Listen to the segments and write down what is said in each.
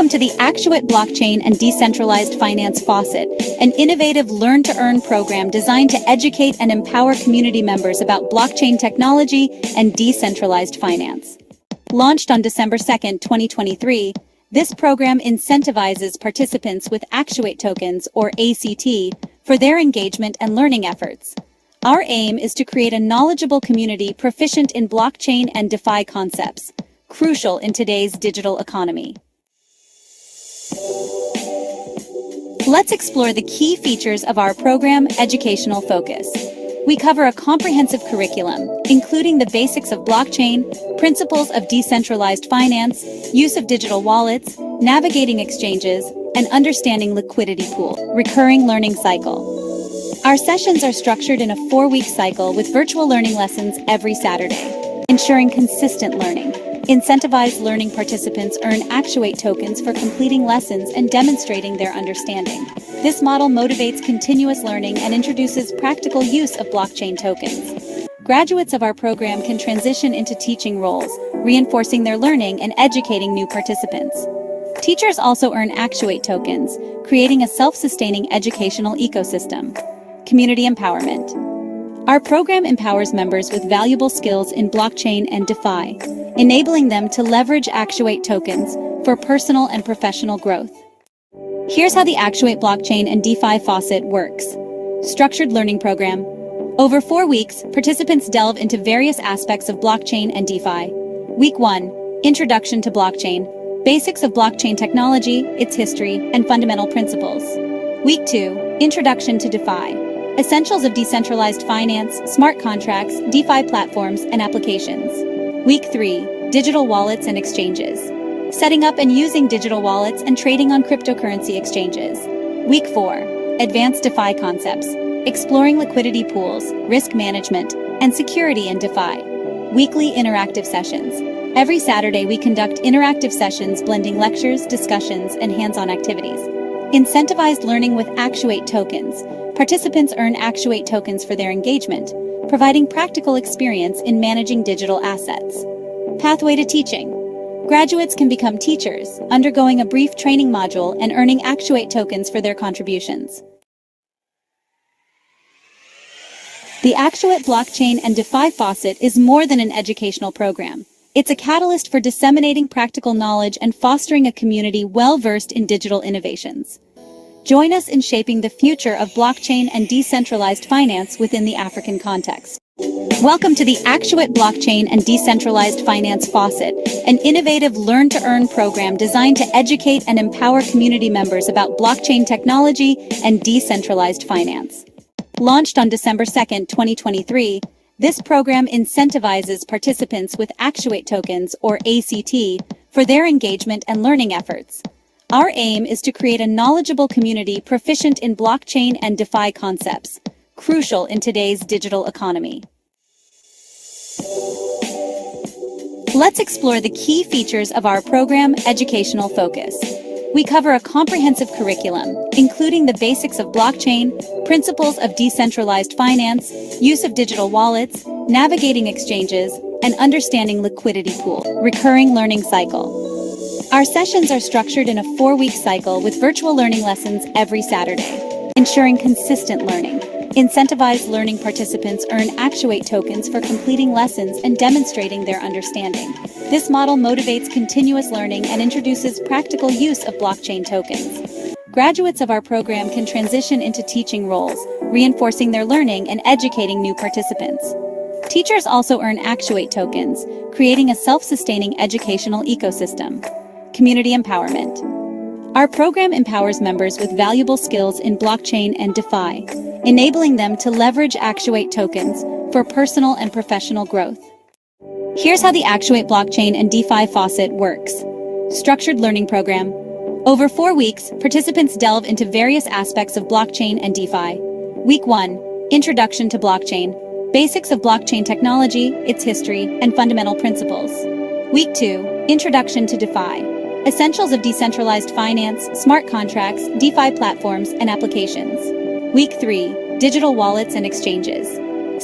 Welcome to the Actuate blockchain and decentralized finance faucet, an innovative learn-to-earn program designed to educate and empower community members about blockchain technology and decentralized finance. Launched on December 2, 2023, this program incentivizes participants with Actuate tokens, or ACT, for their engagement and learning efforts. Our aim is to create a knowledgeable community proficient in blockchain and DeFi concepts, crucial in today's digital economy. Let's explore the key features of our program educational focus. We cover a comprehensive curriculum, including the basics of blockchain, principles of decentralized finance, use of digital wallets, navigating exchanges, and understanding liquidity pool. Recurring learning cycle. Our sessions are structured in a 4-week cycle with virtual learning lessons every Saturday, ensuring consistent learning. Incentivized learning participants earn Actuate tokens for completing lessons and demonstrating their understanding. This model motivates continuous learning and introduces practical use of blockchain tokens. Graduates of our program can transition into teaching roles, reinforcing their learning and educating new participants. Teachers also earn Actuate tokens, creating a self-sustaining educational ecosystem. Community empowerment. Our program empowers members with valuable skills in blockchain and DeFi, enabling them to leverage Actuate tokens for personal and professional growth. Here's how the Actuate blockchain and DeFi faucet works. Structured learning program. Over 4 weeks, participants delve into various aspects of blockchain and DeFi. Week 1, Introduction to Blockchain. Basics of blockchain technology, its history, and fundamental principles. Week 2, Introduction to DeFi. Essentials of decentralized finance, smart contracts, DeFi platforms, and applications. Week 3, Digital wallets and exchanges. Setting up and using digital wallets and trading on cryptocurrency exchanges. Week 4, Advanced DeFi concepts. Exploring liquidity pools, risk management, and security in DeFi. Weekly interactive sessions. Every Saturday we conduct interactive sessions blending lectures, discussions, and hands-on activities. Incentivized learning with Actuate tokens. Participants earn Actuate tokens for their engagement, providing practical experience in managing digital assets. Pathway to teaching. Graduates can become teachers, undergoing a brief training module and earning Actuate tokens for their contributions. The Actuate blockchain and DeFi faucet is more than an educational program. It's a catalyst for disseminating practical knowledge and fostering a community well-versed in digital innovations. Join us in shaping the future of blockchain and decentralized finance within the African context. Welcome to the Actuate blockchain and decentralized finance faucet, an innovative learn-to-earn program designed to educate and empower community members about blockchain technology and decentralized finance. Launched on December 2, 2023, this program incentivizes participants with Actuate tokens, or ACT, for their engagement and learning efforts. Our aim is to create a knowledgeable community proficient in blockchain and DeFi concepts, crucial in today's digital economy. Let's explore the key features of our program educational focus. We cover a comprehensive curriculum, including the basics of blockchain, principles of decentralized finance, use of digital wallets, navigating exchanges, and understanding liquidity pool. Recurring learning cycle. Our sessions are structured in a 4-week cycle with virtual learning lessons every Saturday, ensuring consistent learning. Incentivized learning participants earn Actuate tokens for completing lessons and demonstrating their understanding. This model motivates continuous learning and introduces practical use of blockchain tokens. Graduates of our program can transition into teaching roles, reinforcing their learning and educating new participants. Teachers also earn Actuate tokens, creating a self-sustaining educational ecosystem. Community empowerment. Our program empowers members with valuable skills in blockchain and DeFi, enabling them to leverage Actuate tokens for personal and professional growth. Here's how the Actuate blockchain and DeFi faucet works. Structured learning program. Over 4 weeks, participants delve into various aspects of blockchain and DeFi. Week 1, Introduction to Blockchain. Basics of blockchain technology, its history, and fundamental principles. Week 2, Introduction to DeFi. Essentials of decentralized finance, smart contracts, DeFi platforms, and applications. Week 3, Digital wallets and exchanges.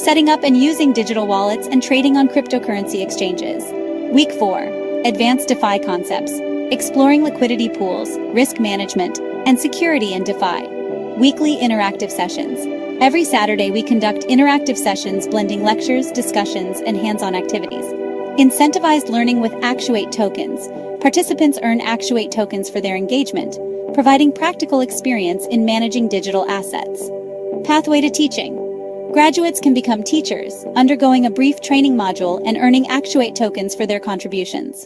Setting up and using digital wallets and trading on cryptocurrency exchanges. Week 4, Advanced DeFi concepts. exploring liquidity pools, risk management, and security in DeFi. Weekly interactive sessions. Every Saturday we conduct interactive sessions blending lectures, discussions, and hands-on activities. Incentivized learning with Actuate tokens. Participants earn Actuate tokens for their engagement, providing practical experience in managing digital assets. Pathway to teaching. Graduates can become teachers, undergoing a brief training module and earning Actuate tokens for their contributions.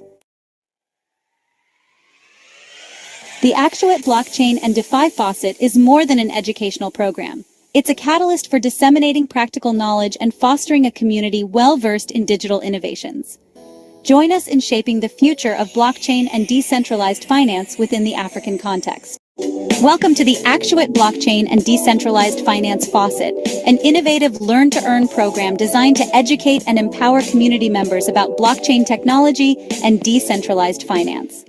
The Actuate blockchain and DeFi faucet is more than an educational program. It's a catalyst for disseminating practical knowledge and fostering a community well-versed in digital innovations. Join us in shaping the future of blockchain and decentralized finance within the African context. Welcome to the Actuate Blockchain and Decentralized Finance Faucet, an innovative learn-to-earn program designed to educate and empower community members about blockchain technology and decentralized finance.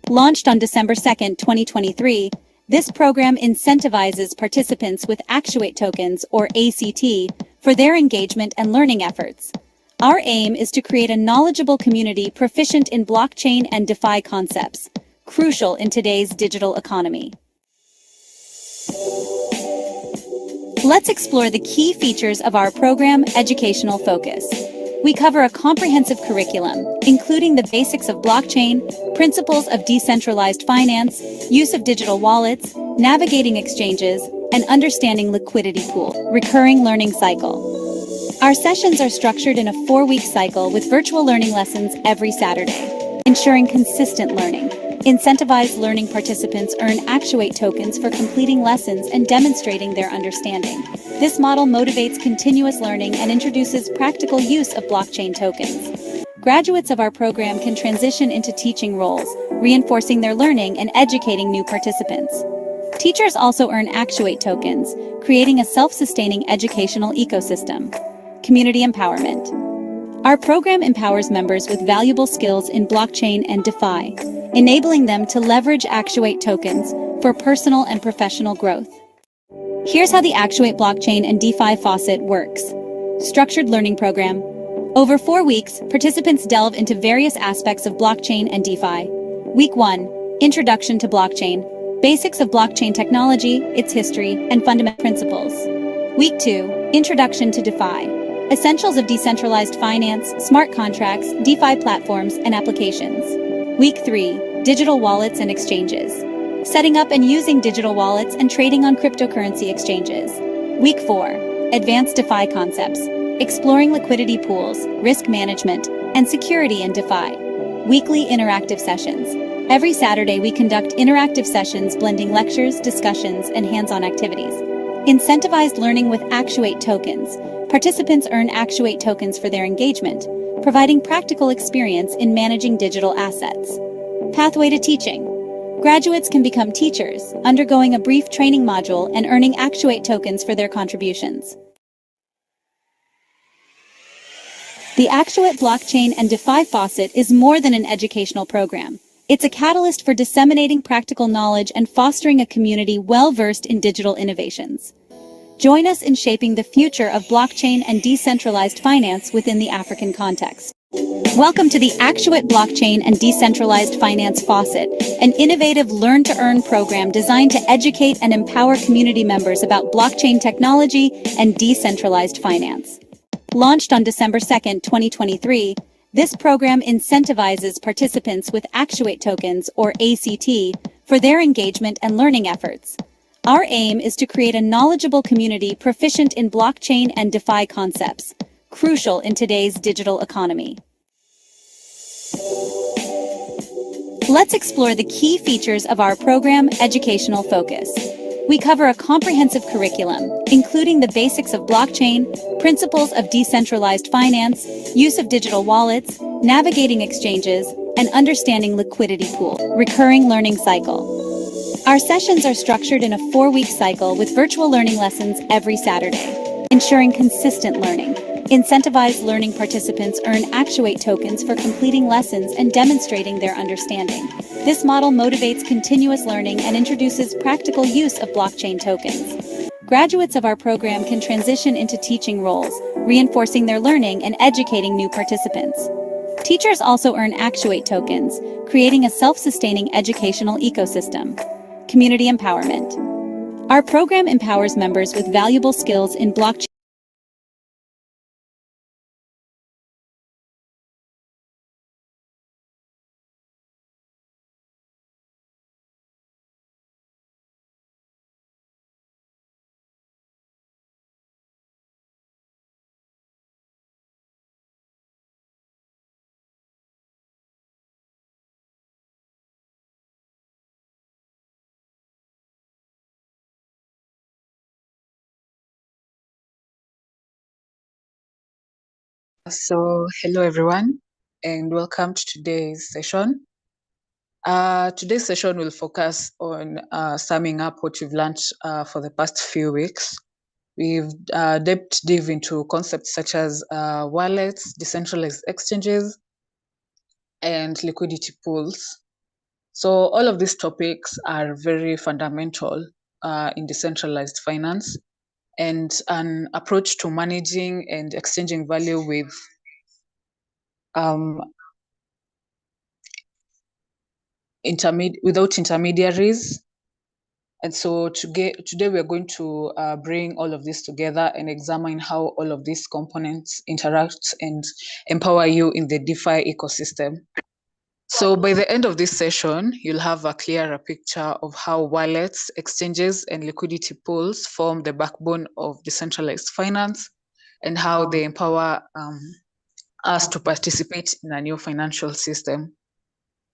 Launched on December 2, 2023, this program incentivizes participants with Actuate tokens, or ACT, for their engagement and learning efforts. Our aim is to create a knowledgeable community proficient in blockchain and DeFi concepts, crucial in today's digital economy. Let's explore the key features of our program Educational Focus. We cover a comprehensive curriculum, including the basics of blockchain, principles of decentralized finance, use of digital wallets, navigating exchanges, and understanding liquidity pool, recurring learning cycle. Our sessions are structured in a 4-week cycle with virtual learning lessons every Saturday, ensuring consistent learning. Incentivized learning participants earn Actuate tokens for completing lessons and demonstrating their understanding. This model motivates continuous learning and introduces practical use of blockchain tokens. Graduates of our program can transition into teaching roles, reinforcing their learning and educating new participants. Teachers also earn Actuate tokens, creating a self-sustaining educational ecosystem. Community empowerment. Our program empowers members with valuable skills in blockchain and DeFi, enabling them to leverage Actuate tokens for personal and professional growth. Here's how the Actuate blockchain and DeFi faucet works. Structured learning program. Over 4 weeks, participants delve into various aspects of blockchain and DeFi. Week 1, Introduction to Blockchain. Basics of blockchain technology, its history, and fundamental principles. Week 2, Introduction to DeFi. Essentials of decentralized finance, smart contracts, DeFi platforms, and applications. Week 3, Digital wallets and exchanges. Setting up and using digital wallets and trading on cryptocurrency exchanges. Week 4, Advanced DeFi concepts. Exploring liquidity pools, risk management, and security in DeFi. Weekly interactive sessions. Every Saturday we conduct interactive sessions blending lectures, discussions, and hands-on activities. Incentivized learning with Actuate tokens. Participants earn Actuate tokens for their engagement, providing practical experience in managing digital assets. Pathway to teaching. Graduates can become teachers, undergoing a brief training module and earning Actuate tokens for their contributions. The Actuate blockchain and DeFi faucet is more than an educational program. It's a catalyst for disseminating practical knowledge and fostering a community well-versed in digital innovations. Join us in shaping the future of blockchain and decentralized finance within the African context. Welcome to the Actuate Blockchain and Decentralized Finance Faucet, an innovative learn-to-earn program designed to educate and empower community members about blockchain technology and decentralized finance. Launched on December 2, 2023, this program incentivizes participants with Actuate tokens, or ACT, for their engagement and learning efforts. Our aim is to create a knowledgeable community proficient in blockchain and DeFi concepts, crucial in today's digital economy. Let's explore the key features of our program Educational Focus. We cover a comprehensive curriculum, including the basics of blockchain, principles of decentralized finance, use of digital wallets, navigating exchanges, and understanding liquidity pool, recurring learning cycle. Our sessions are structured in a 4-week cycle with virtual learning lessons every Saturday, ensuring consistent learning. Incentivized learning participants earn Actuate tokens for completing lessons and demonstrating their understanding. This model motivates continuous learning and introduces practical use of blockchain tokens. Graduates of our program can transition into teaching roles, reinforcing their learning and educating new participants. Teachers also earn Actuate tokens, creating a self-sustaining educational ecosystem. Community empowerment. Our program empowers members with valuable skills in blockchain. So, hello everyone, and welcome to today's session. Today's session will focus on summing up what we've learned for the past few weeks. We've dive into concepts such as wallets, decentralized exchanges, and liquidity pools. So, all of these topics are very fundamental in decentralized finance and an approach to managing and exchanging value with um, without intermediaries. And so today we're going to bring all of this together and examine how all of these components interact and empower you in the DeFi ecosystem. So by the end of this session, you'll have a clearer picture of how wallets, exchanges, and liquidity pools form the backbone of decentralized finance and how they empower us to participate in a new financial system.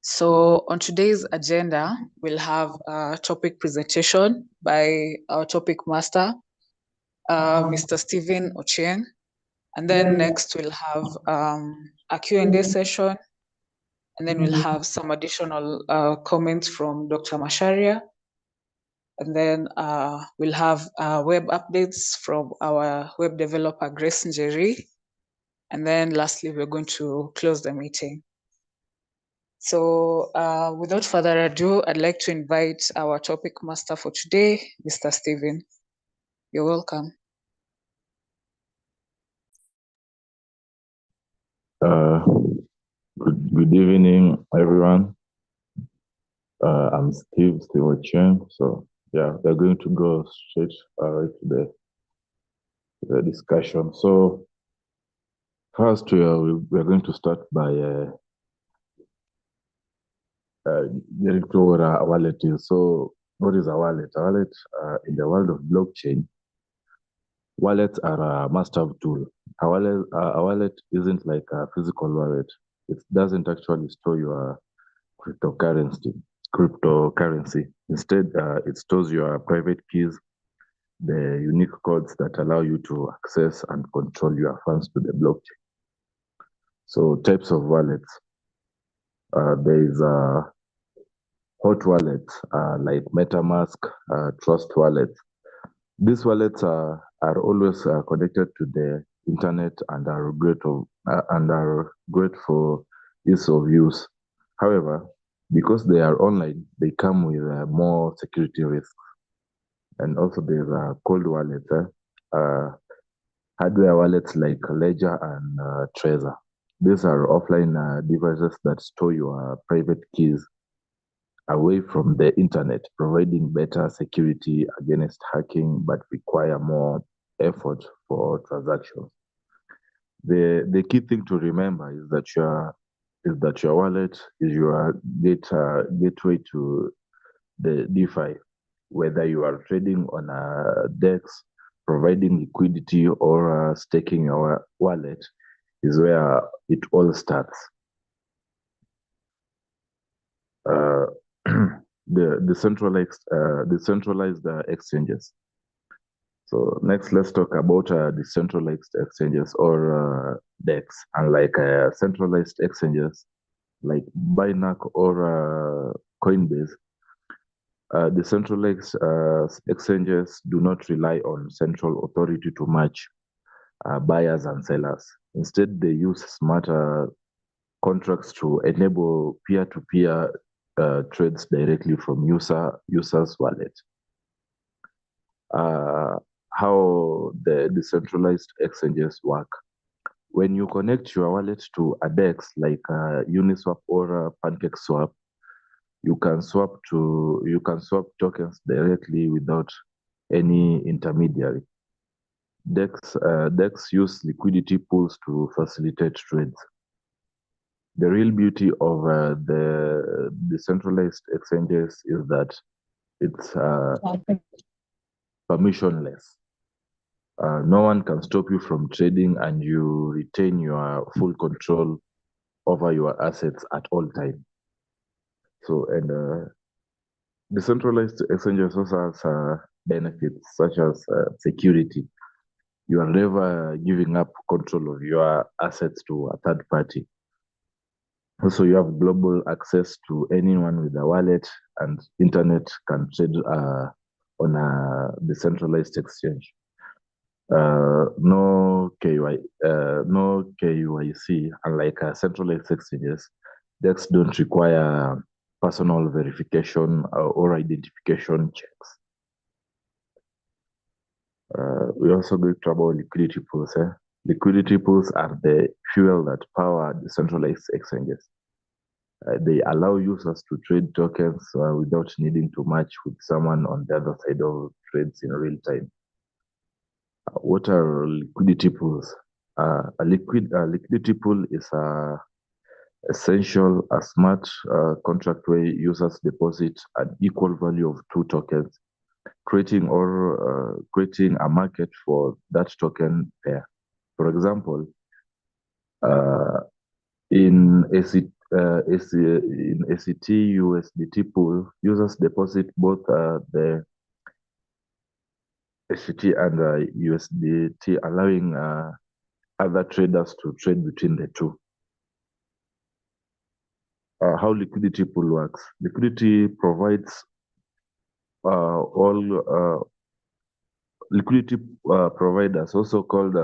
So on today's agenda, we'll have a topic presentation by our topic master, Mr. Stephen Ochieng. And then next we'll have a Q&A session. And then we'll have some additional comments from Dr. Masharia. And then we'll have web updates from our web developer, Grace Njeri. And then lastly, we're going to close the meeting. So without further ado, I'd like to invite our topic master for today, Mr. Stephen. You're welcome. Good evening, everyone. I'm Steve Ochieng. So yeah, we're going to go straight to the discussion. So first, we're going to start by getting to what a wallet is. So what is a wallet? A wallet in the world of blockchain, wallets are a must-have tool. A wallet isn't like a physical wallet. It doesn't actually store your cryptocurrency. Instead, it stores your private keys, the unique codes that allow you to access and control your funds to the blockchain. So types of wallets. There is a hot wallet like MetaMask, Trust Wallet. These wallets are always connected to the internet and are great for ease of use. However, because they are online, they come with more security risks. And also there's a cold wallet, hardware wallets like Ledger and Trezor. These are offline devices that store your private keys away from the internet, providing better security against hacking, but require more effort for transactions. The key thing to remember is that your wallet is your gateway to the DeFi, whether you are trading on a DEX, providing liquidity, or staking your wallet, is where it all starts. The decentralized exchanges. So next, let's talk about decentralized exchanges or DEX, unlike centralized exchanges like Binance or Coinbase. Decentralized exchanges do not rely on central authority to match buyers and sellers. Instead, they use smarter contracts to enable peer-to-peer trades directly from users' wallet. How the decentralized exchanges work. when you connect your wallet to a DEX like Uniswap or PancakeSwap, you can swap tokens directly without any intermediary. DEX use liquidity pools to facilitate trades. The real beauty of the decentralized exchanges is that it's permissionless. No one can stop you from trading, and you retain your full control over your assets at all times. So, and decentralized exchanges also has benefits such as security. You are never giving up control of your assets to a third party. Also, you have global access to anyone with a wallet, and internet can trade on a decentralized exchange. No KYC, unlike centralized exchanges. DEX don't require personal verification or identification checks. We also go to about liquidity pools. Liquidity pools are the fuel that power decentralized exchanges. They allow users to trade tokens without needing to match with someone on the other side of trades in real time. What are liquidity pools? A liquidity pool is a smart contract where users deposit an equal value of two tokens, creating a market for that token pair. For example, in ACT USDT pool, users deposit both the ACT and USDT, allowing other traders to trade between the two. How liquidity pool works? Liquidity provides liquidity providers, also called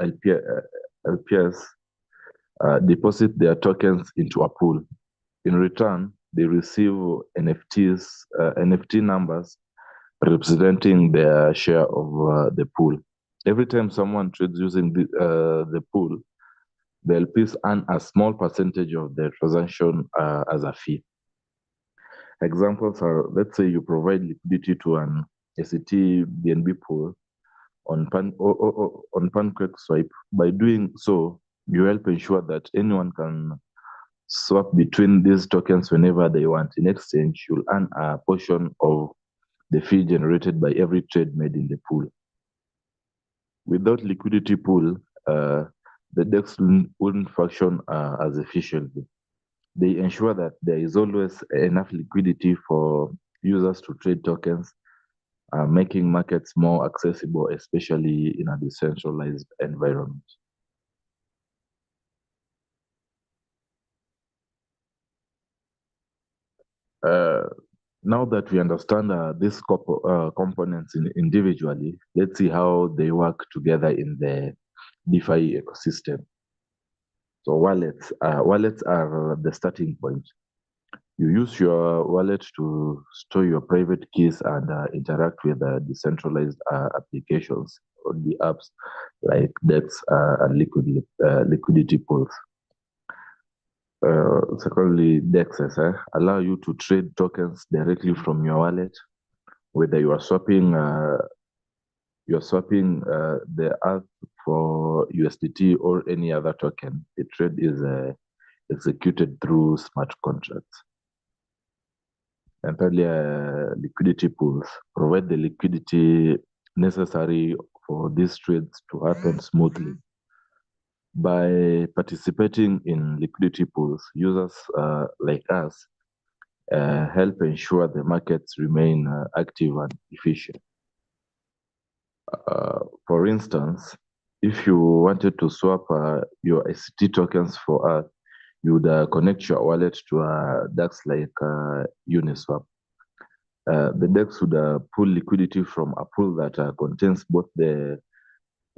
LPS, deposit their tokens into a pool. In return, they receive NFT numbers representing their share of the pool. Every time someone trades using the pool, the LPs earn a small percentage of the transaction as a fee. Examples are, let's say you provide liquidity to an ACT BNB pool on PancakeSwap. By doing so, you help ensure that anyone can swap between these tokens whenever they want. In exchange, you'll earn a portion of the fee generated by every trade made in the pool. Without liquidity pool, the DEX wouldn't function as efficiently. They ensure that there is always enough liquidity for users to trade tokens, making markets more accessible, especially in a decentralized environment. Now that we understand these components individually, let's see how they work together in the DeFi ecosystem. So wallets are the starting point. You use your wallet to store your private keys and interact with decentralized applications or the apps like DEX and liquidity pools. Secondly, DEXs allow you to trade tokens directly from your wallet, whether you are swapping the ETH for USDT or any other token. The trade is executed through smart contracts. And thirdly, liquidity pools provide the liquidity necessary for these trades to happen smoothly. By participating in liquidity pools, users like us help ensure the markets remain active and efficient. For instance, if you wanted to swap your ICT tokens for ETH, you would connect your wallet to a DEX like Uniswap. The DEX would pull liquidity from a pool that contains both the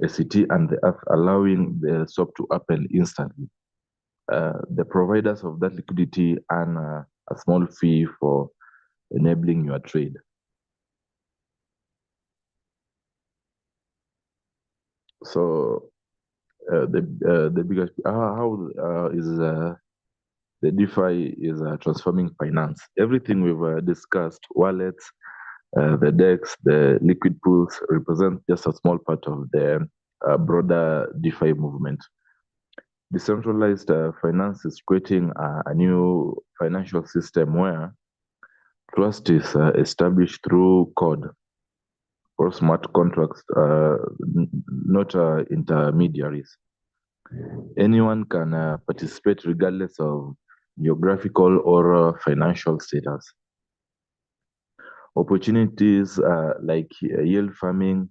ACT and the ETH, allowing the swap to happen instantly. The providers of that liquidity earn a small fee for enabling your trade. So the biggest how is the DeFi is transforming finance. Everything we've discussed, wallets, the DEX, the liquid pools, represent just a small part of the broader DeFi movement. Decentralized finance is creating a new financial system where trust is established through code or smart contracts, not intermediaries. Anyone can participate regardless of geographical or financial status. Opportunities like yield farming,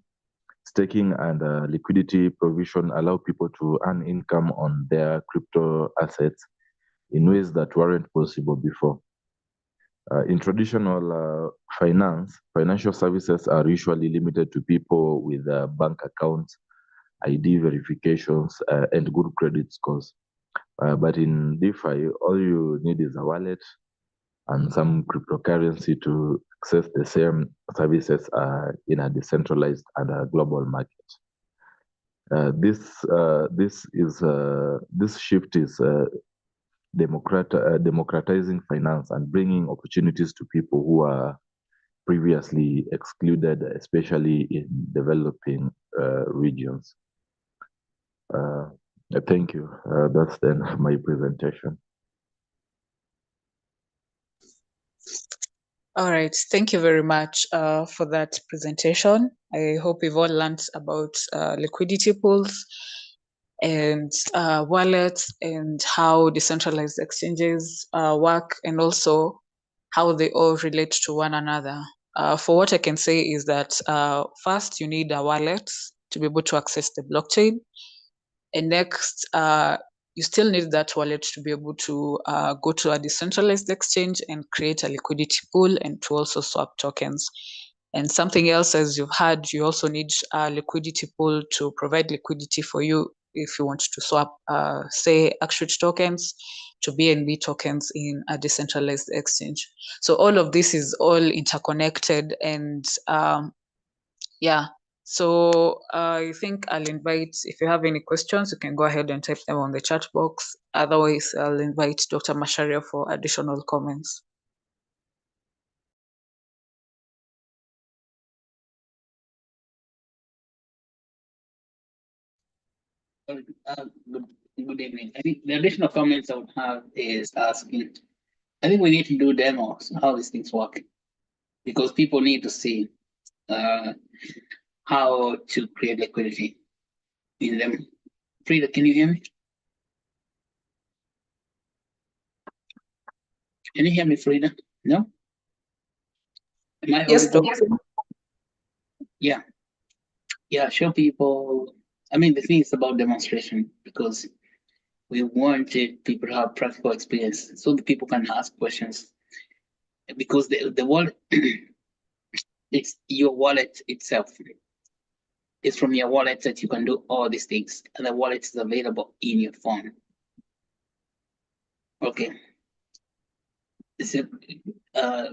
staking, and liquidity provision allow people to earn income on their crypto assets in ways that weren't possible before. In traditional financial services are usually limited to people with bank accounts, ID verifications, and good credit scores. But in DeFi, all you need is a wallet and some cryptocurrency to access the same services in a decentralized and a global market. This shift is democratizing finance and bringing opportunities to people who are previously excluded, especially in developing regions. Thank you. That's the end of my presentation. All right, thank you very much for that presentation. I hope we've all learned about liquidity pools and wallets and how decentralized exchanges work, and also how they all relate to one another. For what I can say is that first, you need a wallet to be able to access the blockchain. And next, you still need that wallet to be able to go to a decentralized exchange and create a liquidity pool and to also swap tokens. And something else, as you've heard, you also need a liquidity pool to provide liquidity for you if you want to swap, say, Actuate tokens to BNB tokens in a decentralized exchange. So all of this is all interconnected, and yeah. So I think I'll invite, if you have any questions, you can go ahead and type them on the chat box. Otherwise, I'll invite Dr. Masharia for additional comments. Good evening. I think the additional comments I would have is asking, I think we need to do demos on how these things work, because people need to see how to create liquidity in them. Frida, can you hear me? Can you hear me, Frida? No? Am I Yes, audible? Doctor. Yeah. Yeah, show people. I mean, the thing is about demonstration, because we wanted people to have practical experience so the people can ask questions. Because the wallet, it's your wallet itself. It's from your wallet that you can do all these things, and the wallet is available in your phone. Okay. So,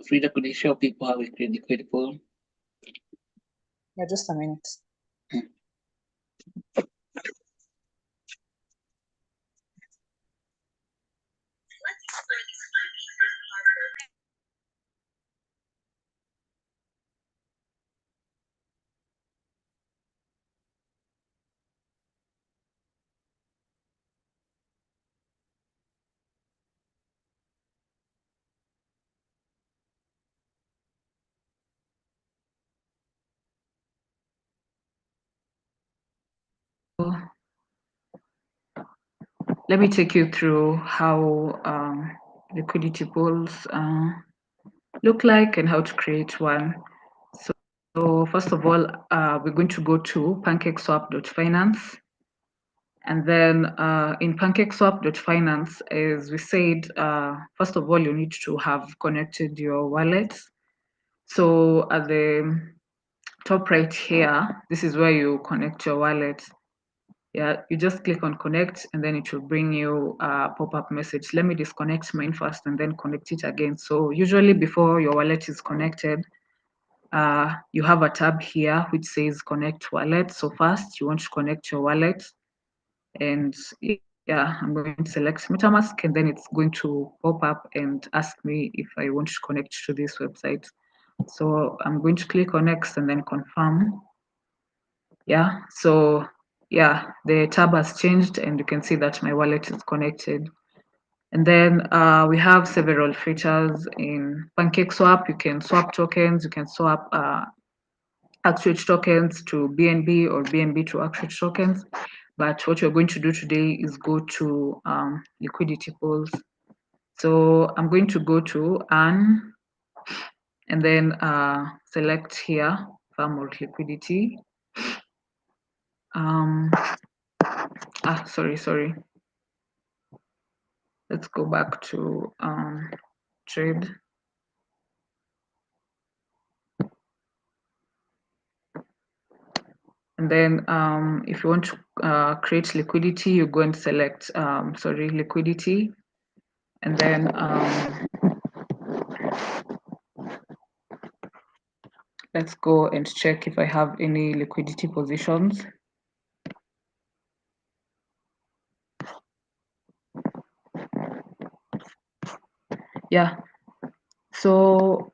Frida, could you show people how we create liquidity pool? Yeah, just a minute. Let me take you through how liquidity pools look like and how to create one. So first of all, we're going to go to pancakeswap.finance. And then in pancakeswap.finance, as we said, first of all, you need to have connected your wallet. So at the top right here, this is where you connect your wallet. Yeah, you just click on connect and then it will bring you a pop-up message. Let me disconnect mine first and then connect it again. So usually before your wallet is connected, you have a tab here which says connect wallet. So first you want to connect your wallet. And yeah, I'm going to select MetaMask, and then it's going to pop up and ask me if I want to connect to this website. So I'm going to click on next and then confirm. Yeah, so yeah, the tab has changed and you can see that my wallet is connected. And then we have several features in PancakeSwap. You can swap tokens, you can swap Actuate tokens to BNB or BNB to Actuate tokens. But what we're going to do today is go to liquidity pools. So I'm going to go to Earn and then select here farm or liquidity. Sorry. Let's go back to trade. And then if you want to create liquidity, you go and select, liquidity. And then let's go and check if I have any liquidity positions. Yeah, so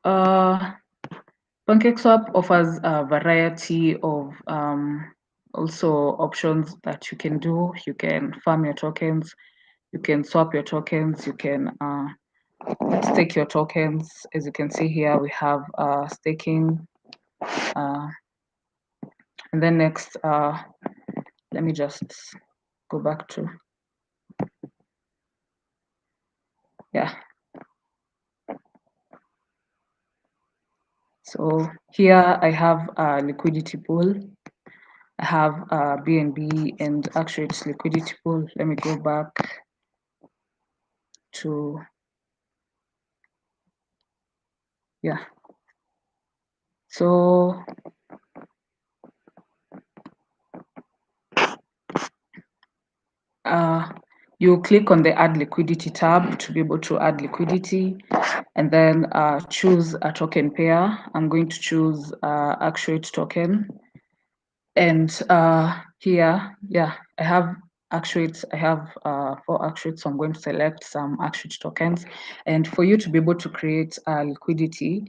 PancakeSwap offers a variety of also options that you can do. You can farm your tokens, you can swap your tokens, you can stake your tokens. As you can see here, we have staking. And then next, let me just go back to, yeah. So here I have a liquidity pool. I have BNB and Actuate liquidity pool. Let me go back to, yeah. So you click on the add liquidity tab to be able to add liquidity, and then choose a token pair. I'm going to choose Actuate token. And here, yeah, I have Actuates. I have 4 Actuates, so I'm going to select some Actuate tokens. And for you to be able to create a liquidity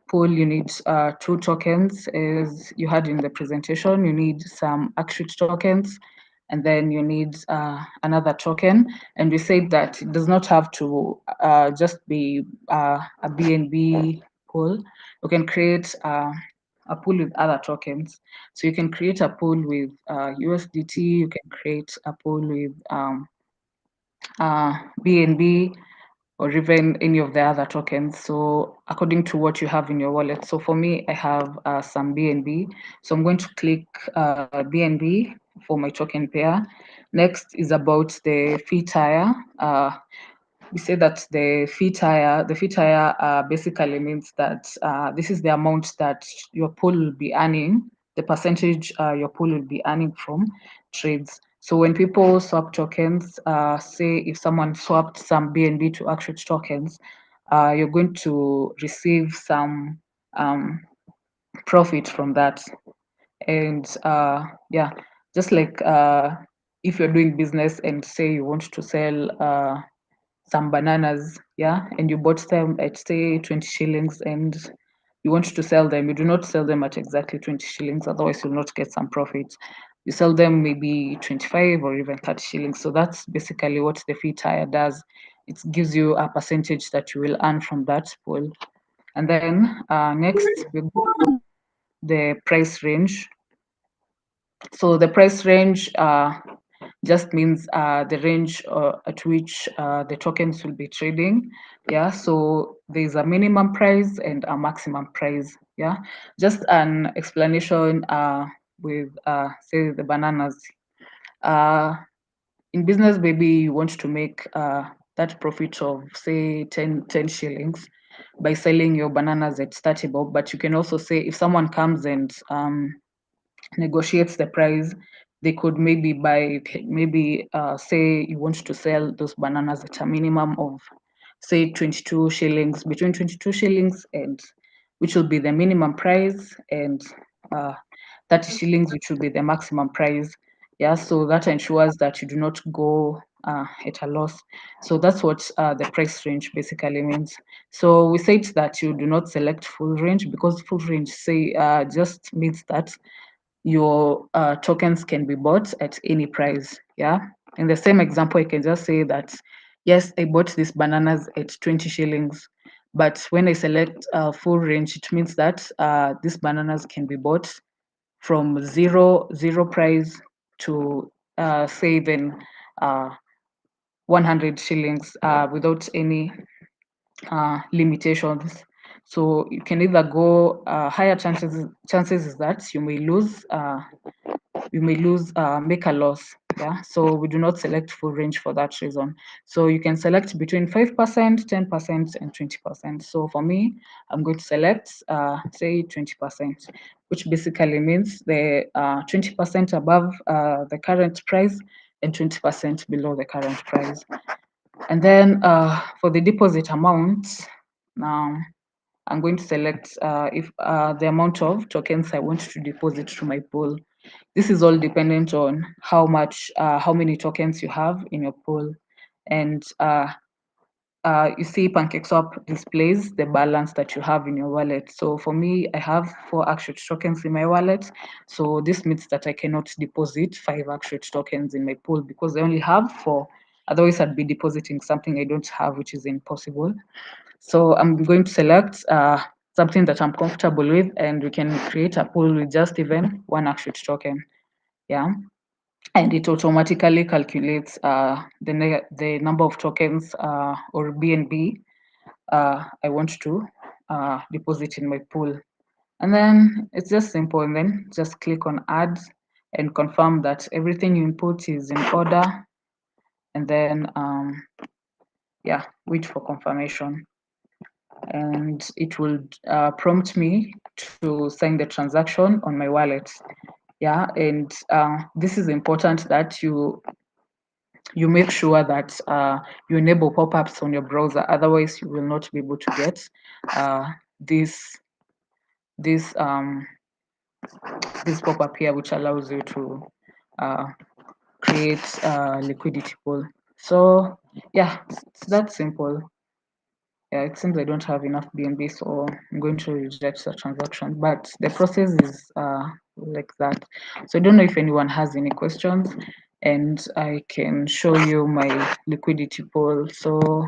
pool, you need 2 tokens. As you had in the presentation, you need some Actuate tokens, and then you need another token. And we said that it does not have to just be a BNB pool. You can create a pool with other tokens. So you can create a pool with USDT, you can create a pool with BNB, or even any of the other tokens. So according to what you have in your wallet. So for me, I have some BNB. So I'm going to click BNB for my token pair. Next is about the fee tier. We say that the fee tier basically means that this is the amount that your pool will be earning, the percentage your pool will be earning from trades. So when people swap tokens, say if someone swapped some BNB to Actuate tokens, you're going to receive some profit from that. And yeah, just like if you're doing business and say you want to sell some bananas, yeah, and you bought them at say 20 shillings and you want to sell them, you do not sell them at exactly 20 shillings, otherwise you'll not get some profit. You sell them maybe 25 or even 30 shillings. So that's basically what the fee tier does. It gives you a percentage that you will earn from that pool. And then next we go to the price range. So the price range just means the range at which the tokens will be trading. Yeah, so there's a minimum price and a maximum price. Yeah, just an explanation with say the bananas. In business, maybe you want to make that profit of say 10 shillings by selling your bananas at 30 bob. But you can also say if someone comes and negotiates the price, they could maybe buy, maybe say you want to sell those bananas at a minimum of say 22 shillings, between 22 shillings and which will be the minimum price, and 30 shillings which will be the maximum price. Yeah, so that ensures that you do not go at a loss. So that's what the price range basically means. So we said that you do not select full range, because full range just means that your tokens can be bought at any price. Yeah. In the same example, I can just say that, yes, I bought these bananas at 20 shillings. But when I select full range, it means that these bananas can be bought from zero price to say even 100 shillings without any limitations. So you can either go higher chances is that you may lose make a loss. Yeah, so we do not select full range for that reason. So you can select between 5%, 10%, and 20%. So for me, I'm going to select say 20%, which basically means the 20% above the current price and 20% below the current price. And then for the deposit amount, now I'm going to select if the amount of tokens I want to deposit to my pool. This is all dependent on how many tokens you have in your pool. And you see PancakeSwap displays the balance that you have in your wallet. So for me, I have 4 Actuate tokens in my wallet. So this means that I cannot deposit 5 Actuate tokens in my pool because I only have 4. Otherwise, I'd be depositing something I don't have, which is impossible. So I'm going to select something that I'm comfortable with, and we can create a pool with just even 1 Actuate token. Yeah. And it automatically calculates the number of tokens or BNB I want to deposit in my pool. And then it's just simple. And then just click on add and confirm that everything you input is in order. And then, yeah, wait for confirmation. And it will prompt me to sign the transaction on my wallet. Yeah, and this is important that you make sure that you enable pop-ups on your browser. Otherwise, you will not be able to get this pop-up here, which allows you to create a liquidity pool. So yeah, it's that simple. Yeah, it seems I don't have enough BNB, so I'm going to reject the transaction. But the process is like that. So I don't know if anyone has any questions, and I can show you my liquidity pool. So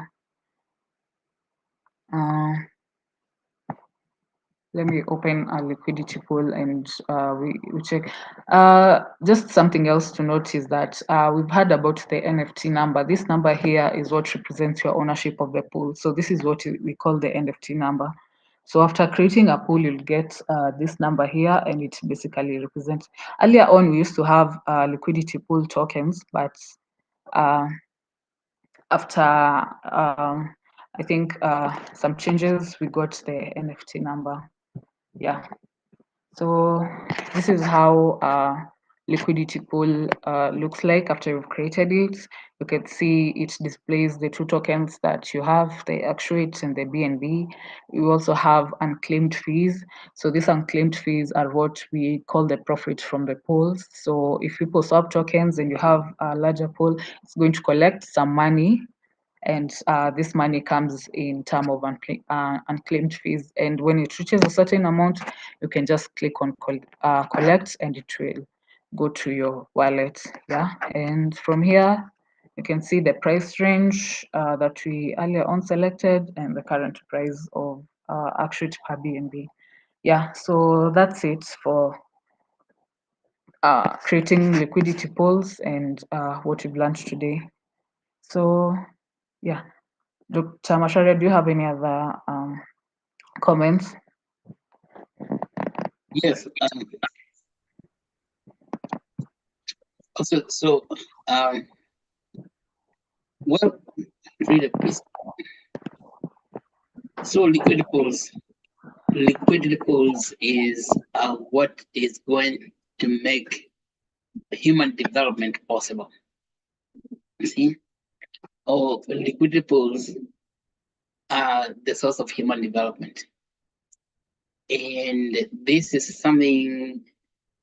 let me open a liquidity pool and we check. Just something else to note is that we've heard about the NFT number. This number here is what represents your ownership of the pool. So this is what we call the NFT number. So after creating a pool, you'll get this number here, and it basically represents. Earlier on, we used to have liquidity pool tokens, but after I think some changes, we got the NFT number. Yeah. So this is how liquidity pool looks like after you've created it. You can see it displays the 2 tokens that you have, the Actuate and the BNB. You also have unclaimed fees. So these unclaimed fees are what we call the profit from the pools. So if people swap tokens and you have a larger pool, it's going to collect some money, and this money comes in terms of unclaimed fees. And when it reaches a certain amount, you can just click on collect, and it will go to your wallet. Yeah, and from here, you can see the price range that we earlier on selected and the current price of Actuate per BNB. Yeah, so that's it for creating liquidity pools and what we've learned today. So yeah. Dr. Macharia, do you have any other comments? Yes. Also, so well, read it, please. So liquidity pools is what is going to make human development possible. You see, all liquidity pools are the source of human development. And this is something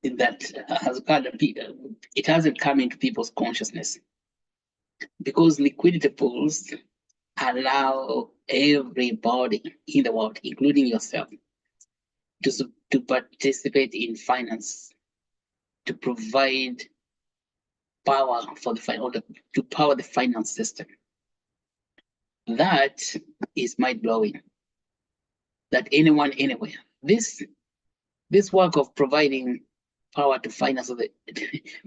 that has got it hasn't come into people's consciousness, because liquidity pools allow everybody in the world, including yourself, to participate in finance, to provide power for to power the finance system. That is mind blowing. That anyone, anywhere, this work of providing power to finance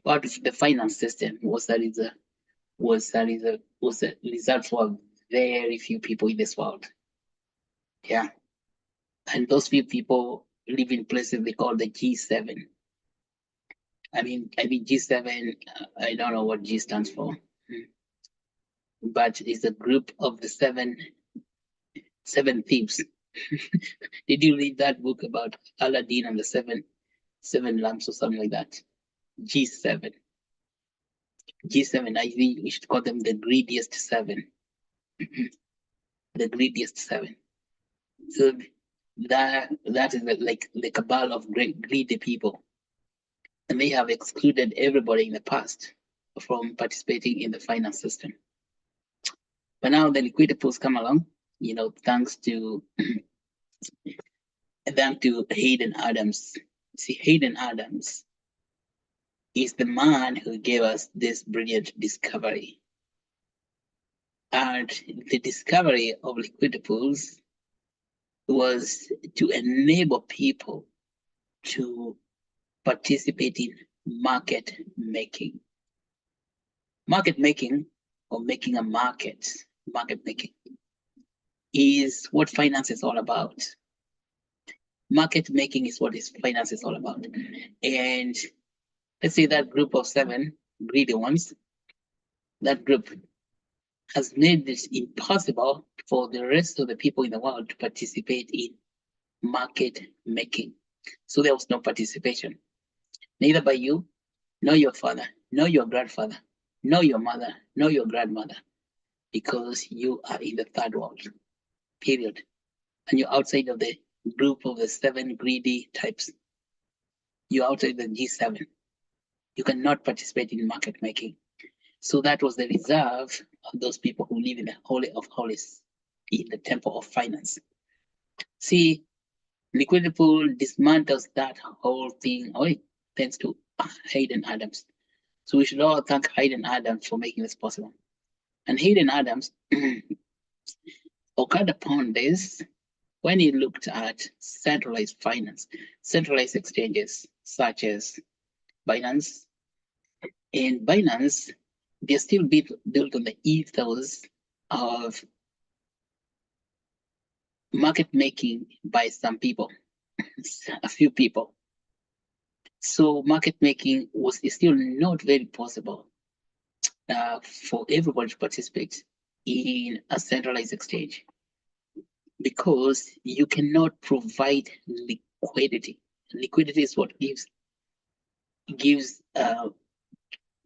part of the finance system was a result for very few people in this world. Yeah, and those few people live in places they call the G7. I mean G7. I don't know what G stands for, but it's a group of the seven thieves. Did you read that book about Aladdin and the seven lamps or something like that? G7. G7. I think we should call them the greediest seven. The greediest seven. So that is like the cabal of greedy people, and they have excluded everybody in the past from participating in the finance system. But now the liquidity pools come along, thanks to Hayden Adams. See, Hayden Adams is the man who gave us this brilliant discovery. And the discovery of liquidity pools was to enable people to participate in market making. Market making, or making a market making, is what finance is all about. Market making is what finance is all about. And let's say that group of 7 greedy ones, that group has made this impossible for the rest of the people in the world to participate in market making. So there was no participation, neither by you, nor your father, nor your grandfather, nor your mother, nor your grandmother, because you are in the third world, period. And you're outside of the group of the 7 greedy types. You're outside the G7. You cannot participate in market making. So that was the reserve of those people who live in the Holy of Holies, in the temple of finance. See, liquidity pool dismantles that whole thing thanks to Hayden Adams. So we should all thank Hayden Adams for making this possible. And Hayden Adams occurred upon this when he looked at centralized finance, centralized exchanges such as Binance. And Binance, they're still built on the ethos of market making by some people, a few people. So market making is still not very possible for everybody to participate in a centralized exchange, because you cannot provide liquidity. Liquidity is what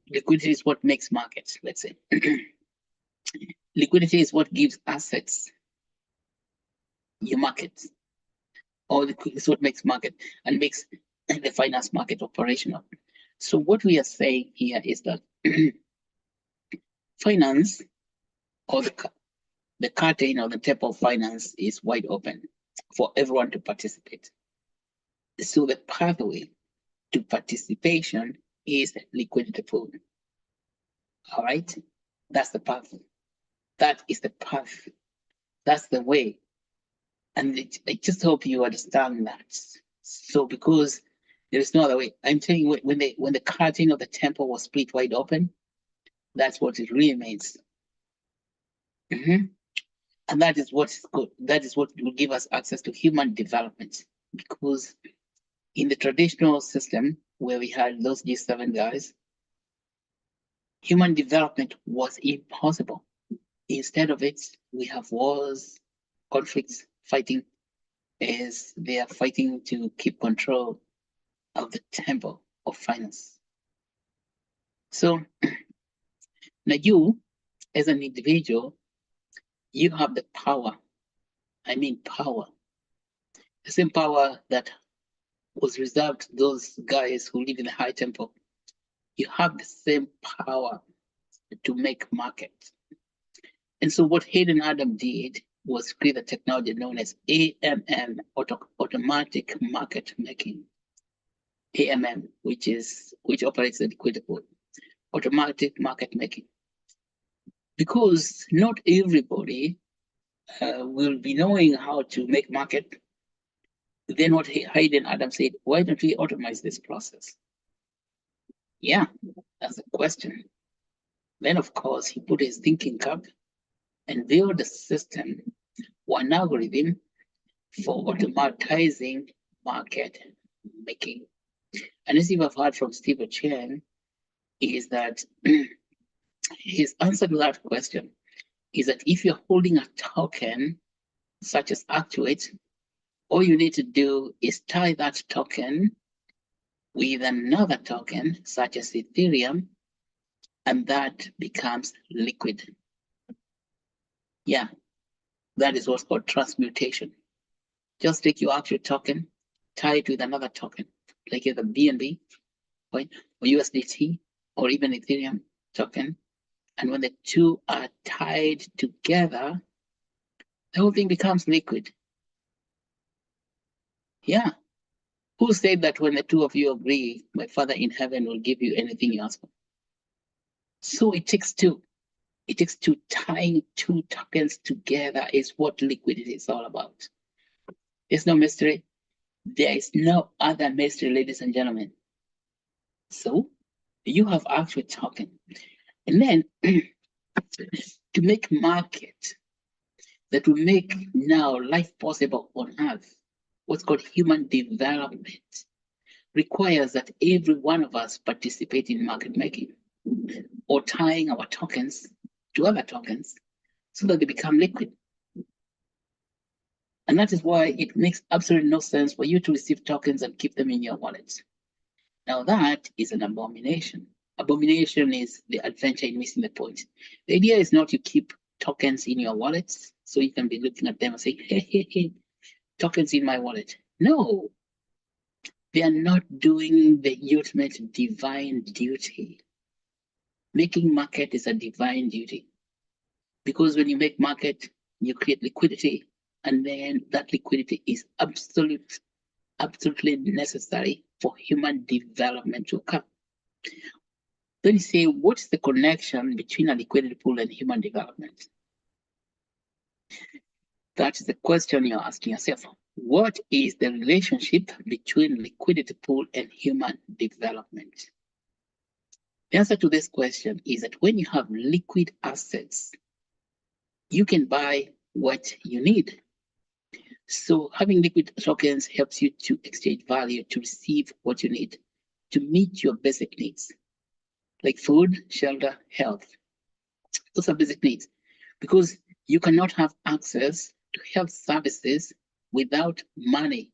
liquidity is what makes markets, let's say. Liquidity is what gives assets your market, or it's what makes market and makes the finance market operational. So what we are saying here is that finance, or the curtain or the temple of finance, is wide open for everyone to participate. So the pathway to participation is liquidity pool. All right, that's the path. That is the path. That's the way. And I just hope you understand that. So because there is no other way. I'm telling you, when the curtain of the temple was split wide open, that's what it really means. And that is what's good. That is what will give us access to human development. Because in the traditional system where we had those G7 guys, human development was impossible. Instead of it, we have wars, conflicts, fighting, as they are fighting to keep control of the temple of finance. So now you, as an individual, you have the power. I mean power. The same power that was reserved to those guys who live in the high tempo. You have the same power to make market. And so what Hayden Adam did was create a technology known as AMM, automatic market making. AMM, which operates the liquidity pool, automatic market making. Because not everybody will be knowing how to make market. Then what Hayden Adam said, why don't we automate this process? Yeah, that's a question. Then of course he put his thinking cap and built a system, one algorithm for automatizing market making. And as you've heard from Steve Chen, is that his answer to that question is that if you're holding a token such as Actuate, all you need to do is tie that token with another token such as Ethereum, and that becomes liquid. Yeah, that is what's called transmutation. Just take your Actuate token, tie it with another token, like either BNB, right, or USDT, or even Ethereum token. And when the two are tied together, the whole thing becomes liquid. Yeah. Who said that when the two of you agree, my Father in heaven will give you anything you ask for? So it takes two. It takes two. Tying two tokens together is what liquidity is all about. There's no mystery. There is no other mystery, ladies and gentlemen. So you have actual token. And then to make market that will make now life possible on earth, what's called human development, requires that every one of us participate in market making or tying our tokens to other tokens so that they become liquid. And that is why it makes absolutely no sense for you to receive tokens and keep them in your wallets. Now that is an abomination. Abomination is the adventure in missing the point. The idea is not you keep tokens in your wallets so you can be looking at them and say, hey, tokens in my wallet. No, they are not doing the ultimate divine duty. Making market is a divine duty, because when you make market, you create liquidity, and then that liquidity is absolutely necessary for human development to occur. Then you say, what's the connection between a liquidity pool and human development? That is the question you're asking yourself. What is the relationship between liquidity pool and human development? The answer to this question is that when you have liquid assets, you can buy what you need. So having liquid tokens helps you to exchange value, to receive what you need, to meet your basic needs, like food, shelter, health. Those are basic needs, because you cannot have access to health services without money,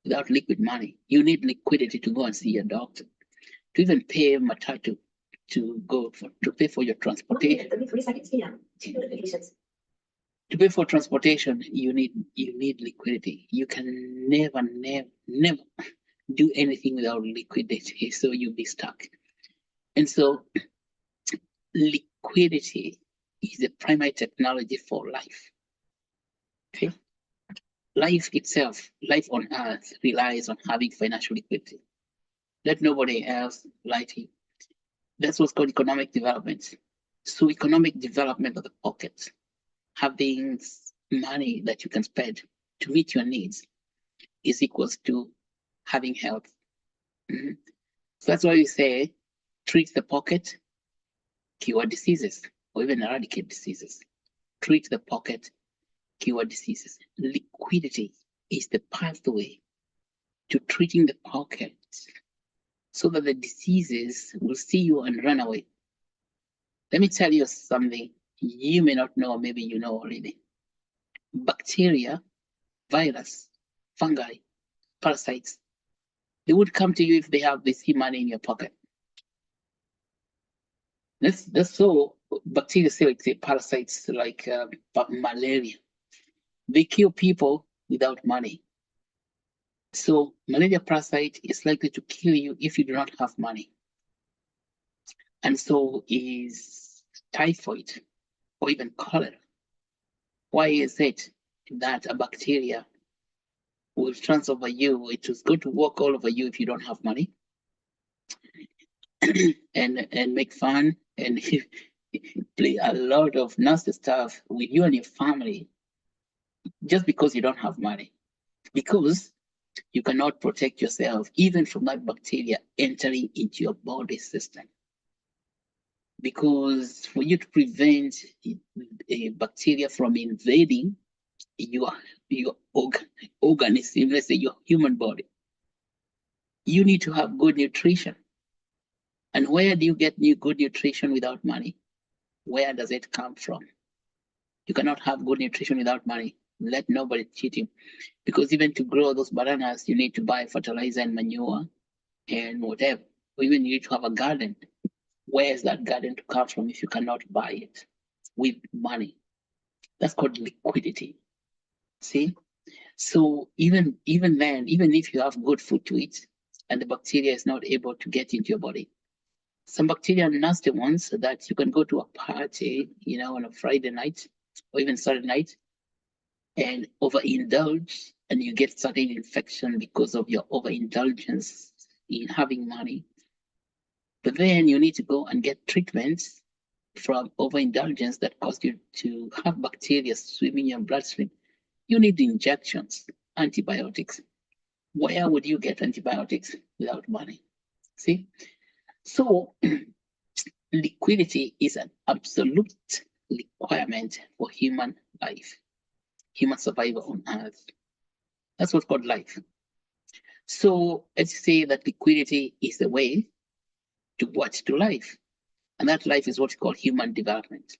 without liquid money. You need liquidity to go and see your doctor, to even pay matatu, to pay for your transportation. To pay for transportation, you need liquidity. You can never do anything without liquidity, so you'll be stuck. And so liquidity is the primary technology for life. Okay? Life itself, life on earth, relies on having financial liquidity. Let nobody else lie to you. That's what's called economic development. So economic development of the pocket, having money that you can spend to meet your needs, is equals to having health. So that's why we say, treat the pocket, cure diseases, or even eradicate diseases. Treat the pocket, cure diseases. Liquidity is the pathway to treating the pocket so that the diseases will see you and run away. Let me tell you something you may not know, maybe you know already. Bacteria, virus, fungi, parasites, they would come to you if they see money in your pocket. That's so bacteria, say parasites like malaria. They kill people without money. So malaria parasite is likely to kill you if you do not have money. And so is typhoid or even cholera. Why is it that a bacteria will transfer over you? It is going to walk all over you if you don't have money and make fun and play a lot of nasty stuff with you and your family just because you don't have money. Because you cannot protect yourself even from that bacteria entering into your body system. Because for you to prevent a bacteria from invading your organism, let's say your human body, you need to have good nutrition. And where do you get good nutrition without money? Where does it come from? You cannot have good nutrition without money. Let nobody cheat you. Because even to grow those bananas, you need to buy fertilizer and manure and whatever. Or even you need to have a garden. Where is that garden to come from if you cannot buy it with money? That's called liquidity. See? So even then, even if you have good food to eat and the bacteria is not able to get into your body, some bacteria are nasty ones that you can go to a party, on a Friday night or even Saturday night and overindulge, and you get certain infection because of your overindulgence in having money. But then you need to go and get treatments from overindulgence that cause you to have bacteria swimming in your bloodstream. You need injections, antibiotics. Where would you get antibiotics without money? See? So liquidity is an absolute requirement for human life, human survival on earth. That's what's called life. So let's say that liquidity is the way to what? To life. And that life is what we call human development.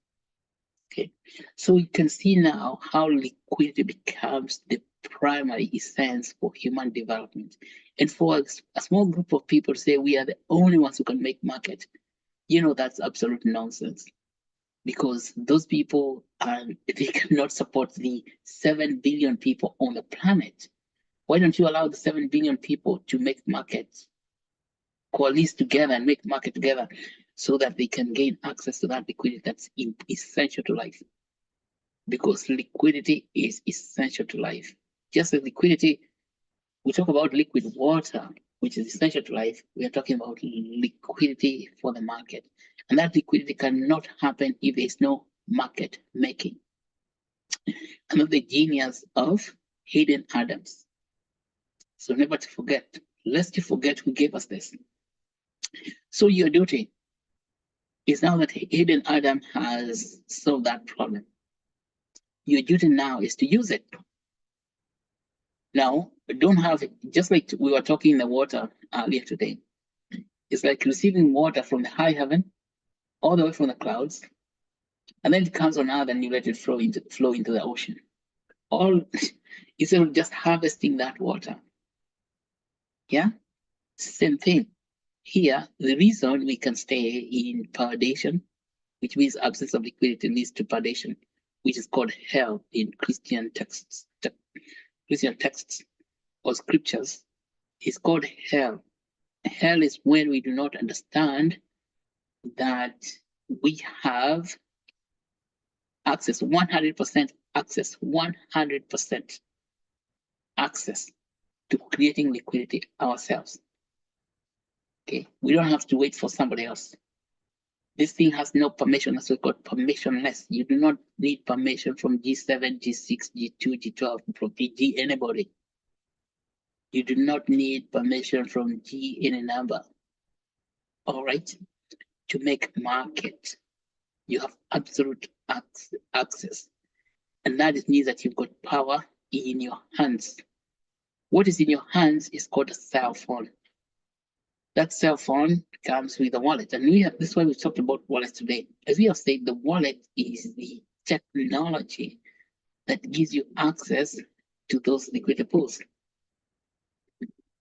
Okay, so we can see now how liquidity becomes the primary essence for human development. And for a small group of people to say we are the only ones who can make market, that's absolute nonsense. Because those people, they cannot support the 7 billion people on the planet. Why don't you allow the 7 billion people to make markets, coalesce together and make market together so that they can gain access to that liquidity that's essential to life? Because liquidity is essential to life. Just as liquidity, we talk about liquid water, which is essential to life. We are talking about liquidity for the market. And that liquidity cannot happen if there is no market making. Another genius of Hayden Adams. So never to forget, lest you forget who gave us this. So your duty is now that Hayden Adams has solved that problem. Your duty now is to use it. Now, don't have it, just like we were talking in the water earlier today. It's like receiving water from the high heaven, all the way from the clouds, and then it comes on earth and you let it flow into the ocean. All instead of just harvesting that water. Yeah, same thing. Here, the reason we can stay in purgation, which means absence of liquidity, leads to purgation, which is called hell in Christian texts. Christian texts or scriptures is called hell. Hell is when we do not understand that we have access, 100% access, 100% access to creating liquidity ourselves. Okay, we don't have to wait for somebody else. This thing has no permission, that's what's called permissionless. You do not need permission from G7, G6, G2, G12, from G, anybody. You do not need permission from G any number. All right, to make market, you have absolute access. And that means that you've got power in your hands. What is in your hands is called a cell phone. That cell phone comes with a wallet. And this is why we talked about wallets today. As we have said, the wallet is the technology that gives you access to those liquidity pools.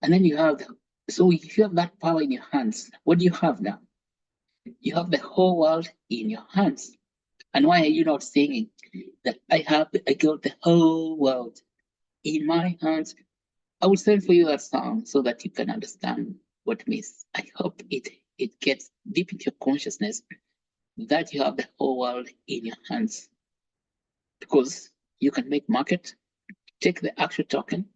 And then you have, so if you have that power in your hands, what do you have now? You have the whole world in your hands. And why are you not saying that I got the whole world in my hands? I will send for you that song so that you can understand what it means. I hope it gets deep into your consciousness that you have the whole world in your hands, because you can make market. Take the actual token.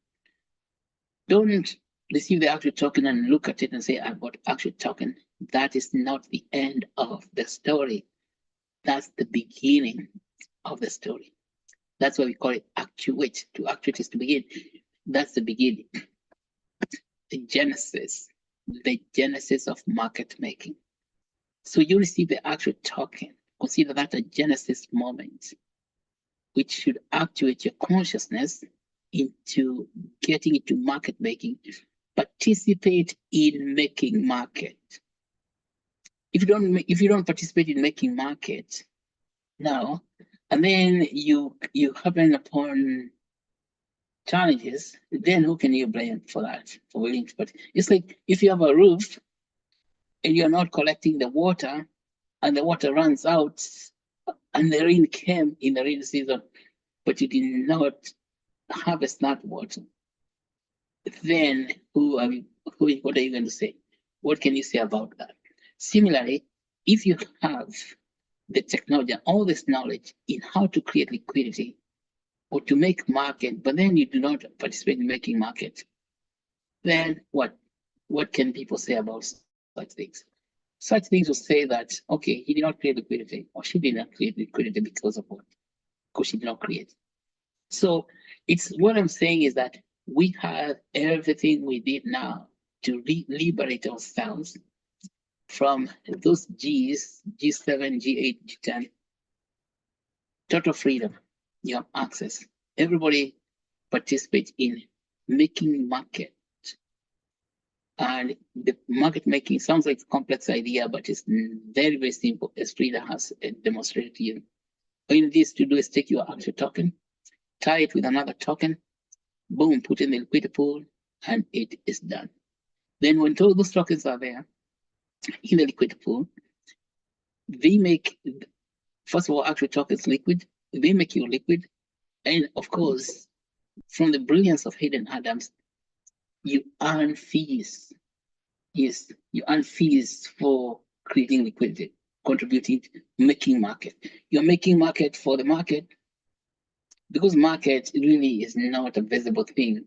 Don't receive the actual token and look at it and say, I bought actual token. That is not the end of the story. That's the beginning of the story. That's why we call it actuate. To actuate is to begin. That's the beginning. The genesis of market making. So you receive the actual token. Consider that a genesis moment, which should actuate your consciousness into getting into market making. Participate in making market. If you don't participate in making market now, and then you happen upon challenges, then who can you blame for that? For willing to, but it's like if you have a roof and you're not collecting the water, and the water runs out, and the rain came in the rainy season, but you did not harvest that water, then what are you going to say? What can you say about that? Similarly, if you have the technology, all this knowledge in how to create liquidity or to make market, but then you do not participate in making market, then what can people say about such things? Such things will say that, okay, he did not create liquidity, or she did not create liquidity because of what? Because she did not create. So it's what I'm saying is that we have everything we need now to liberate ourselves from those G's, G7, G8, G10. Total freedom. You have access. Everybody participate in making market. And the market making sounds like a complex idea, but it's very, very simple, as Frida has demonstrated to you. All you need to do is take your actual token, tie it with another token, boom, put in the liquidity pool, and it is done. Then when all those tokens are there in the liquidity pool, they make, first of all, actual tokens liquid, they make you liquid. And of course, from the brilliance of hidden atoms, you earn fees. Yes, you earn fees for creating liquidity, contributing, making market. You're making market for the market, because market really is not a visible thing.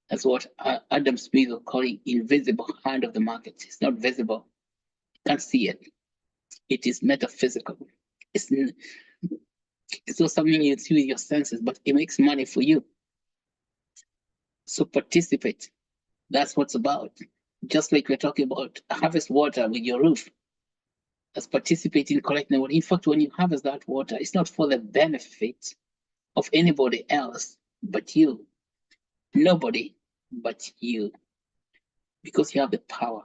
That's what Adam Smith was calling invisible hand of the market. It's not visible. You can't see it. It is metaphysical. It's not something you see with your senses, but it makes money for you. So participate. That's what's about. Just like we're talking about harvest water with your roof. That's participating in collecting water. In fact, when you harvest that water, it's not for the benefit of anybody else but you. Nobody but you. Because you have the power.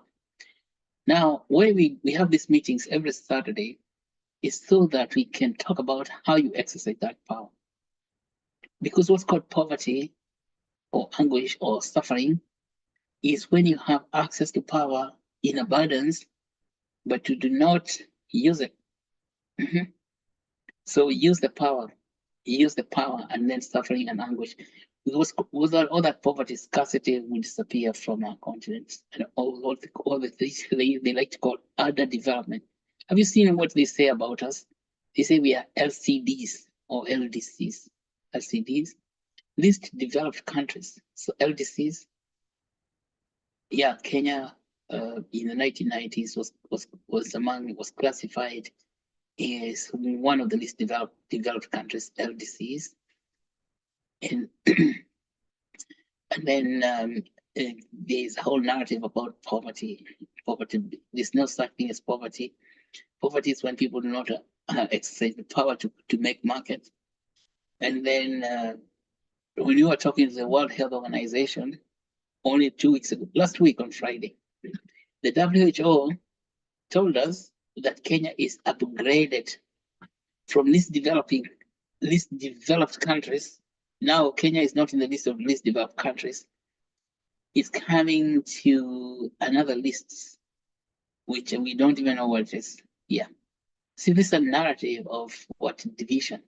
Now, when we have these meetings every Saturday, is so that we can talk about how you exercise that power. Because what's called poverty or anguish or suffering is when you have access to power in abundance, but you do not use it. So use the power, and then suffering and anguish. Without all that poverty, scarcity will disappear from our continents, and all the things they like to call underdevelopment. Have you seen what they say about us? They say we are LCDs or LDCs. LCDs, least developed countries. So LDCs, yeah, Kenya in the 1990s was classified as one of the least developed countries, LDCs, and and then there's a whole narrative about poverty. Poverty, there's no such thing as poverty. Poverty is when people do not exercise the power to make market. And then when you were talking to the World Health Organization only 2 weeks ago, last week on Friday, the WHO told us that Kenya is upgraded from least developed countries. Now Kenya is not in the list of least developed countries. It's coming to another list, which we don't even know what it is. Yeah. See, this is a narrative of what division.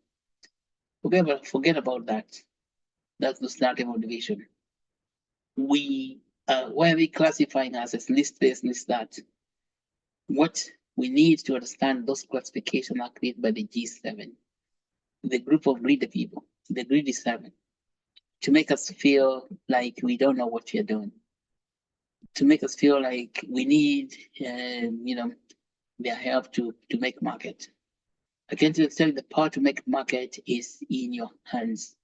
Forget about that. That's the narrative of division. why are we classifying us as list this, list that? What we need to understand, those classifications are created by the G7, the group of greedy people, the greedy seven, to make us feel like we don't know what we're doing, to make us feel like we need, their help to make market. I can tell you the power to make market is in your hands.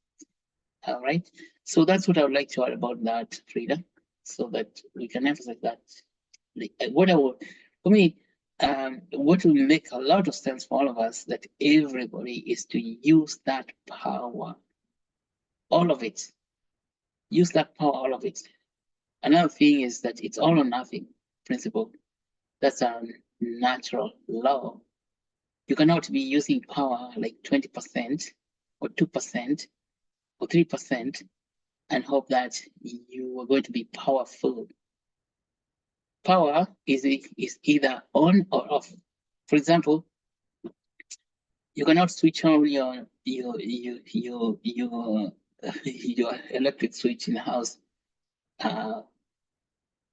All right. So that's what I would like to add about that, Frida, so that we can emphasize that. What will make a lot of sense for all of us, that everybody is to use that power, all of it. Use that power, all of it. Another thing is that it's all or nothing principle. That's a natural law. You cannot be using power like 20% or 2% or 3% and hope that you are going to be powerful. Power is either on or off. For example, you cannot switch on your electric switch in the house.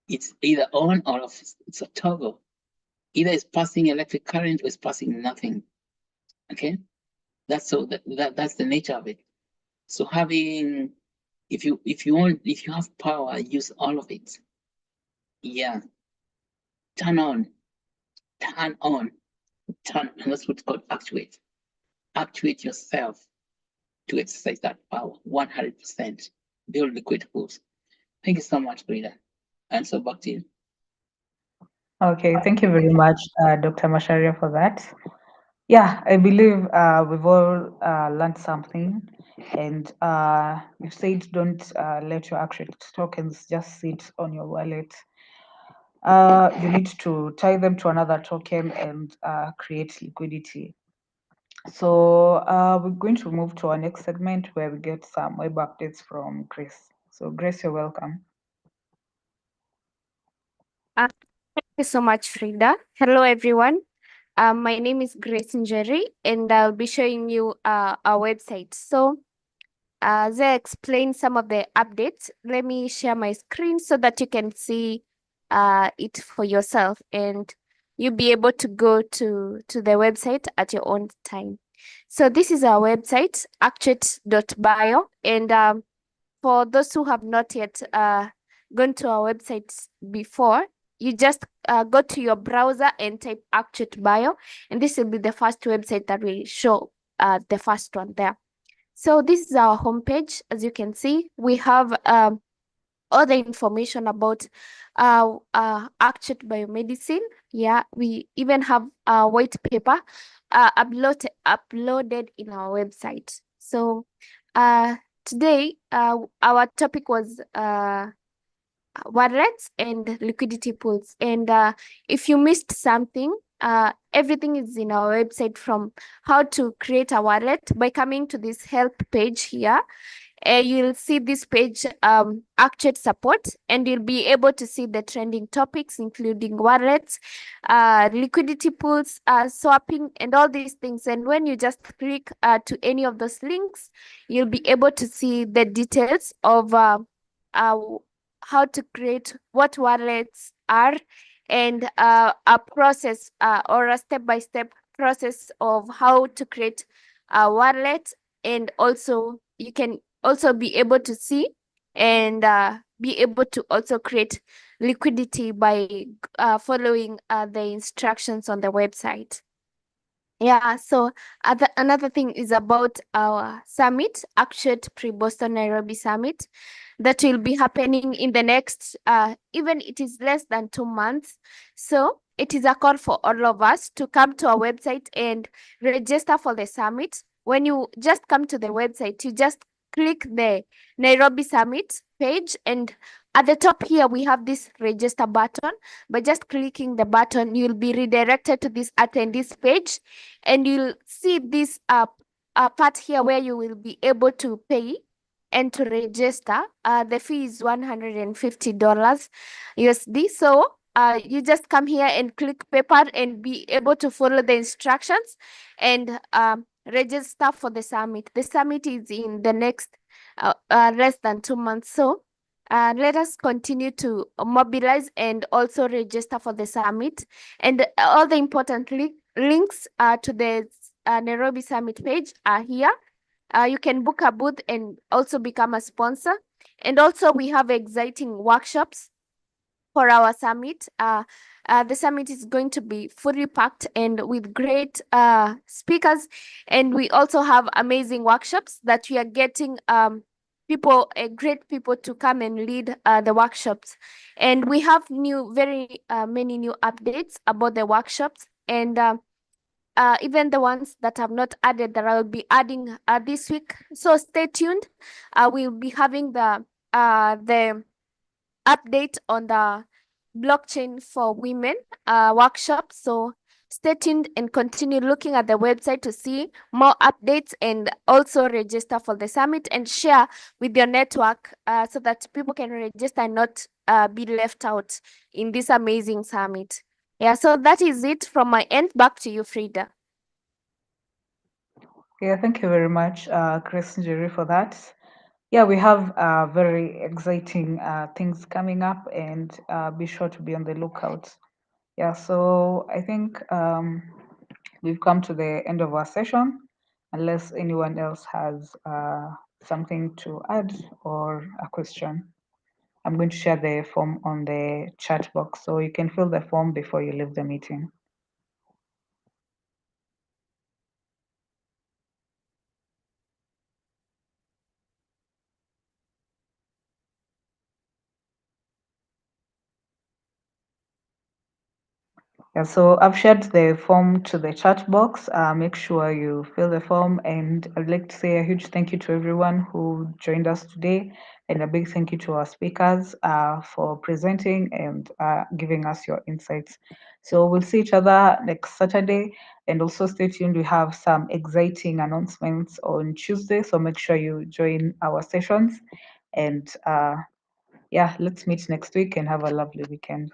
It's either on or off. It's a toggle. Either it's passing electric current or it's passing nothing. Okay, that's the nature of it. So having, if you have power, use all of it. Yeah, turn on, and that's what's called actuate. Actuate yourself to exercise that power 100%. Build liquid pools. Thank you so much, Brida. And so back to you. Okay, thank you very much, Dr. Masharia, for that. Yeah, I believe we've all learned something, and you said don't let your Actuate tokens just sit on your wallet. You need to tie them to another token and create liquidity. So we're going to move to our next segment where we get some web updates from Grace. So Grace, you're welcome. Thank you so much, Frida. Hello, everyone. My name is Grace Njeri, and I'll be showing you our website. So as I explain some of the updates, let me share my screen so that you can see it for yourself, and you'll be able to go to the website at your own time. So this is our website, actuate.bio, and for those who have not yet gone to our website before, you just go to your browser and type Actuate Bio, and this will be the first website that will show the first one there. So this is our homepage. As you can see, we have all the information about Actuate Biomedicine. Yeah, we even have a white paper uploaded in our website. So today, our topic was wallets and liquidity pools. And if you missed something, everything is in our website, from how to create a wallet by coming to this help page here. You'll see this page, Actuate support, and you'll be able to see the trending topics, including wallets, liquidity pools, swapping, and all these things. And when you just click to any of those links, you'll be able to see the details of how to create, what wallets are, and a process or a step-by-step process of how to create a wallet. And also you can also be able to see and be able to also create liquidity by following the instructions on the website. Yeah, so another thing is about our summit, Actuate Pre-Boston Nairobi Summit, that will be happening in the next, even it is less than 2 months. So it is a call for all of us to come to our website and register for the summit. When you just come to the website, you just click the Nairobi Summit page, and at the top here, we have this register button. By just clicking the button, you'll be redirected to this attendees page, and you'll see this part here where you will be able to pay and to register. The fee is $150 USD. So you just come here and click PayPal and be able to follow the instructions and register for the summit. The summit is in the next less than 2 months. So Let us continue to mobilize and also register for the summit. And all the important links to the Nairobi Summit page are here. You can book a booth and also become a sponsor. And also we have exciting workshops for our summit. The summit is going to be fully packed and with great speakers. And we also have amazing workshops that we are getting great people to come and lead the workshops. And we have very many new updates about the workshops, and even the ones that have not added that I'll be adding this week. So stay tuned. We'll be having the update on the blockchain for women workshop. So stay tuned and continue looking at the website to see more updates, and also register for the summit and share with your network so that people can register and not be left out in this amazing summit. Yeah, so that is it from my end. Back to you, Frida. Yeah, thank you very much, Chris and Jerry, for that. Yeah, we have very exciting things coming up, and be sure to be on the lookout. Yeah, so I think we've come to the end of our session, unless anyone else has something to add or a question. I'm going to share the form on the chat box, so you can fill the form before you leave the meeting. Yeah, so I've shared the form to the chat box. Make sure you fill the form, and I'd like to say a huge thank you to everyone who joined us today, and a big thank you to our speakers for presenting and giving us your insights. So we'll see each other next Saturday, and also stay tuned. We have some exciting announcements on Tuesday, so make sure you join our sessions. And yeah, let's meet next week and have a lovely weekend.